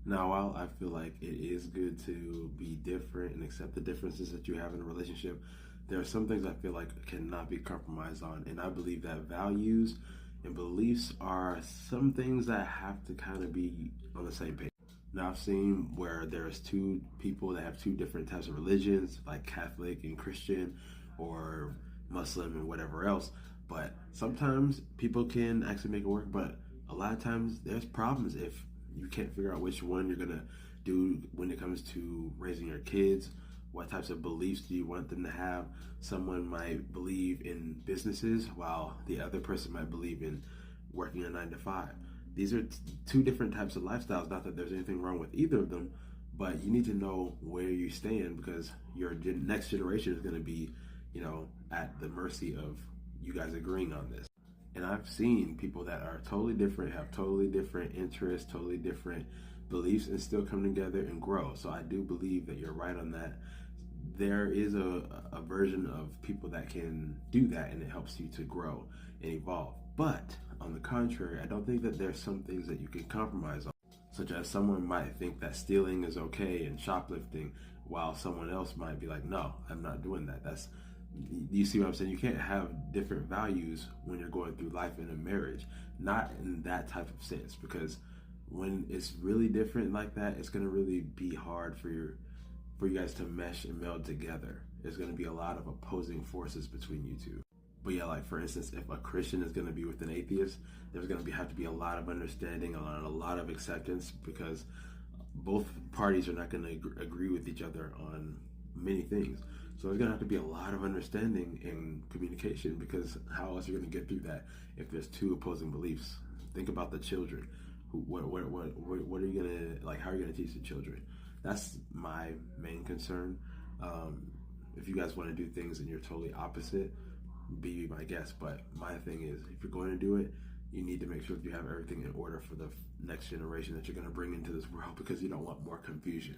Now, while I feel like it is good to be different and accept the differences that you have in a relationship, there are some things I feel like cannot be compromised on. And I believe that values and beliefs are some things that have to kind of be on the same page. Now, I've seen where there's two people that have two different types of religions, like Catholic and Christian, or Muslim and whatever else. But sometimes people can actually make it work. But a lot of times there's problems if you can't figure out which one you're gonna do when it comes to raising your kids. What types of beliefs do you want them to have? Someone might believe in businesses while the other person might believe in working a 9 to 5. These are two different types of lifestyles. Not that there's anything wrong with either of them, but you need to know where you stand because your next generation is going to be, at the mercy of you guys agreeing on this. And I've seen people that are totally different, have totally different interests, totally different beliefs, and still come together and grow. So I do believe that you're right on that. There is a version of people that can do that, and it helps you to grow and evolve. But on the contrary, I don't think that there's some things that you can compromise on, such as someone might think that stealing is okay and shoplifting, while someone else might be like, no, I'm not doing that. You see what I'm saying? You can't have different values when you're going through life in a marriage, not in that type of sense, because when it's really different like that, it's going to really be hard for you guys to mesh and meld together. There's going to be a lot of opposing forces between you two. But yeah, like for instance, if a Christian is going to be with an atheist, there's going to have to be a lot of understanding, a lot of acceptance, because both parties are not going to agree with each other on many things. So there's going to have to be a lot of understanding and communication, because how else are you going to get through that if there's two opposing beliefs? Think about the children. What are you going to, like, how are you going to teach the children? That's my main concern. If you guys want to do things and you're totally opposite, be my guest. But my thing is, if you're going to do it, you need to make sure that you have everything in order for the next generation that you're going to bring into this world, because you don't want more confusion.